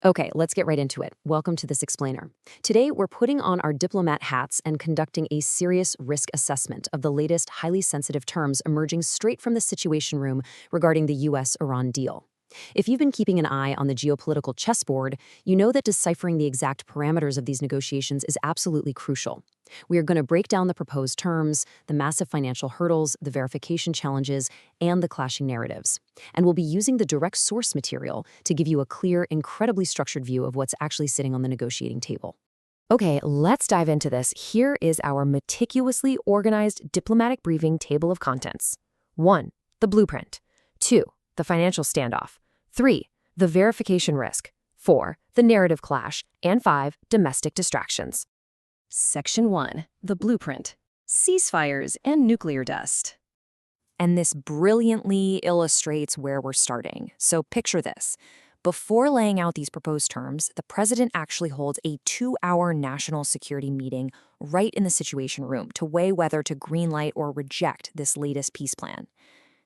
Okay, let's get right into it. Welcome to this explainer. Today, we're putting on our diplomat hats and conducting a serious risk assessment of the latest highly sensitive terms emerging straight from the Situation Room regarding the US-Iran deal. If you've been keeping an eye on the geopolitical chessboard, you know that deciphering the exact parameters of these negotiations is absolutely crucial. We are going to break down the proposed terms, the massive financial hurdles, the verification challenges, and the clashing narratives. And we'll be using the direct source material to give you a clear, incredibly structured view of what's actually sitting on the negotiating table. Okay, let's dive into this. Here is our meticulously organized diplomatic briefing table of contents. 1. The blueprint. 2. The financial standoff. 3. The verification risk. 4. The narrative clash. And 5. Domestic distractions. Section 1. The Blueprint. Ceasefires and Nuclear Dust. And this brilliantly illustrates where we're starting. So picture this. Before laying out these proposed terms, the president actually holds a 2-hour national security meeting right in the Situation Room to weigh whether to greenlight or reject this latest peace plan.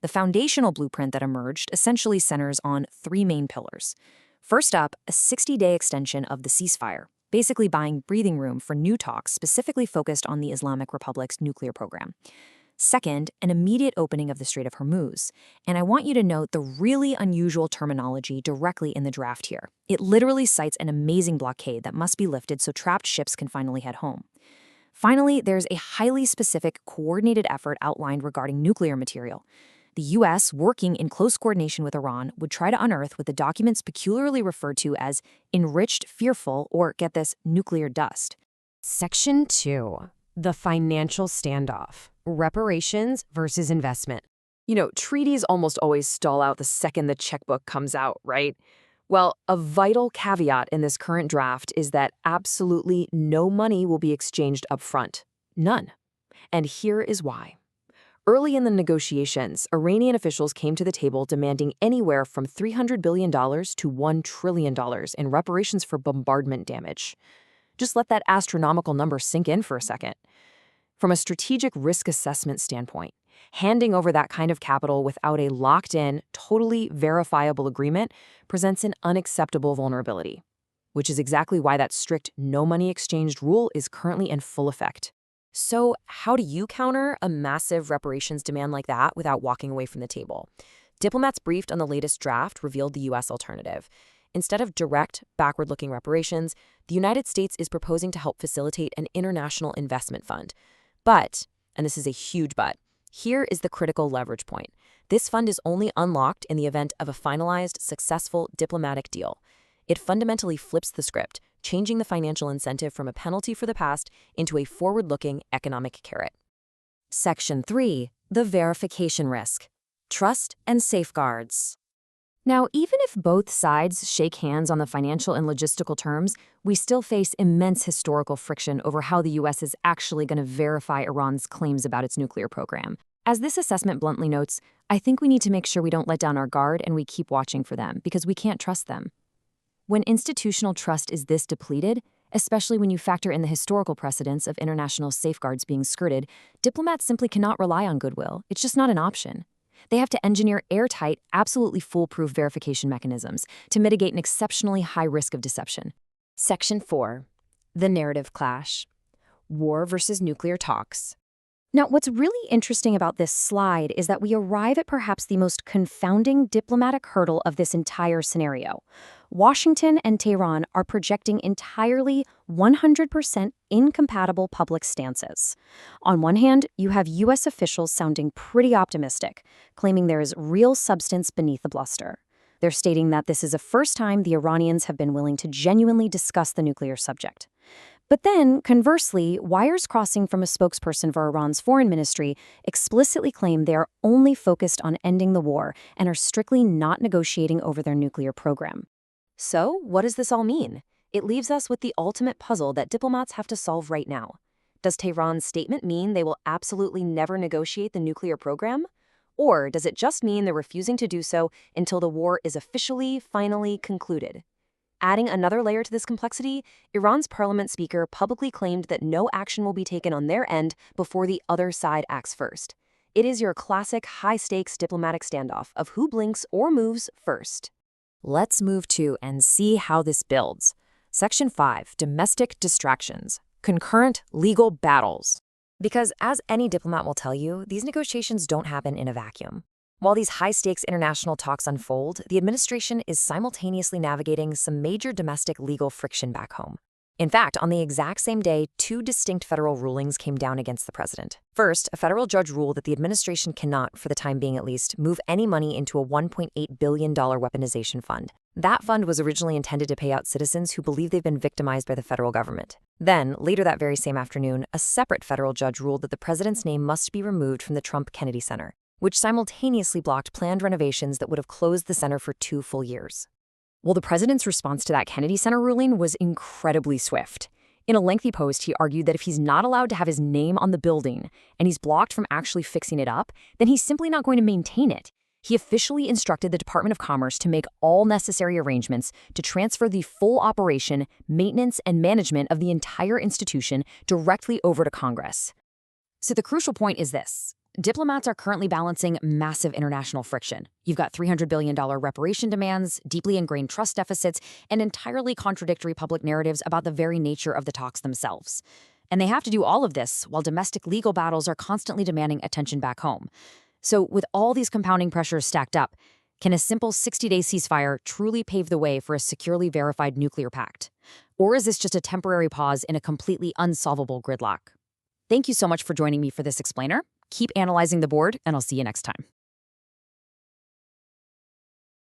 The foundational blueprint that emerged essentially centers on 3 main pillars. First up, a 60-day extension of the ceasefire, basically buying breathing room for new talks specifically focused on the Islamic Republic's nuclear program. Second, an immediate opening of the Strait of Hormuz. And I want you to note the really unusual terminology directly in the draft here. It literally cites an amazing blockade that must be lifted so trapped ships can finally head home. Finally, there's a highly specific, coordinated effort outlined regarding nuclear material. The U.S., working in close coordination with Iran, would try to unearth what the documents peculiarly referred to as enriched, fearful, or, get this, nuclear dust. Section 2. The financial standoff. Reparations versus investment. You know, treaties almost always stall out the second the checkbook comes out, right? Well, a vital caveat in this current draft is that absolutely no money will be exchanged up front. None. And here is why. Early in the negotiations, Iranian officials came to the table demanding anywhere from $300 billion to $1 trillion in reparations for bombardment damage. Just let that astronomical number sink in for a second. From a strategic risk assessment standpoint, handing over that kind of capital without a locked-in, totally verifiable agreement presents an unacceptable vulnerability, which is exactly why that strict no-money exchanged rule is currently in full effect. So how do you counter a massive reparations demand like that without walking away from the table? Diplomats briefed on the latest draft revealed the U.S. alternative. Instead of direct, backward-looking reparations, the United States is proposing to help facilitate an international investment fund. But, and this is a huge but, here is the critical leverage point. This fund is only unlocked in the event of a finalized, successful diplomatic deal. It fundamentally flips the script, changing the financial incentive from a penalty for the past into a forward-looking economic carrot. Section 3. The verification risk. Trust and safeguards. Now, even if both sides shake hands on the financial and logistical terms, we still face immense historical friction over how the U.S. is actually going to verify Iran's claims about its nuclear program. As this assessment bluntly notes, I think we need to make sure we don't let down our guard and we keep watching for them, because we can't trust them. When institutional trust is this depleted, especially when you factor in the historical precedents of international safeguards being skirted, diplomats simply cannot rely on goodwill. It's just not an option. They have to engineer airtight, absolutely foolproof verification mechanisms to mitigate an exceptionally high risk of deception. Section 4. The narrative clash. War versus nuclear talks. Now, what's really interesting about this slide is that we arrive at perhaps the most confounding diplomatic hurdle of this entire scenario. Washington and Tehran are projecting entirely 100% incompatible public stances. On one hand, you have U.S. officials sounding pretty optimistic, claiming there is real substance beneath the bluster. They're stating that this is the first time the Iranians have been willing to genuinely discuss the nuclear subject. But then, conversely, wires crossing from a spokesperson for Iran's foreign ministry explicitly claim they are only focused on ending the war and are strictly not negotiating over their nuclear program. So, what does this all mean? It leaves us with the ultimate puzzle that diplomats have to solve right now. Does Tehran's statement mean they will absolutely never negotiate the nuclear program? Or does it just mean they're refusing to do so until the war is officially, finally concluded? Adding another layer to this complexity, Iran's parliament speaker publicly claimed that no action will be taken on their end before the other side acts first. It is your classic high-stakes diplomatic standoff of who blinks or moves first. Let's move to and see how this builds. Section 5, Domestic Distractions, Concurrent Legal Battles. Because as any diplomat will tell you, these negotiations don't happen in a vacuum. While these high-stakes international talks unfold, the administration is simultaneously navigating some major domestic legal friction back home. In fact, on the exact same day, two distinct federal rulings came down against the president. First, a federal judge ruled that the administration cannot, for the time being at least, move any money into a $1.8 billion weaponization fund. That fund was originally intended to pay out citizens who believe they've been victimized by the federal government. Then, later that very same afternoon, a separate federal judge ruled that the president's name must be removed from the Trump Kennedy Center, which simultaneously blocked planned renovations that would have closed the center for 2 full years. Well, the president's response to that Kennedy Center ruling was incredibly swift. In a lengthy post, he argued that if he's not allowed to have his name on the building and he's blocked from actually fixing it up, then he's simply not going to maintain it. He officially instructed the Department of Commerce to make all necessary arrangements to transfer the full operation, maintenance, and management of the entire institution directly over to Congress. So the crucial point is this. Diplomats are currently balancing massive international friction. You've got $300 billion reparation demands, deeply ingrained trust deficits, and entirely contradictory public narratives about the very nature of the talks themselves. And they have to do all of this while domestic legal battles are constantly demanding attention back home. So with all these compounding pressures stacked up, can a simple 60-day ceasefire truly pave the way for a securely verified nuclear pact? Or is this just a temporary pause in a completely unsolvable gridlock? Thank you so much for joining me for this explainer. Keep analyzing the board, and I'll see you next time.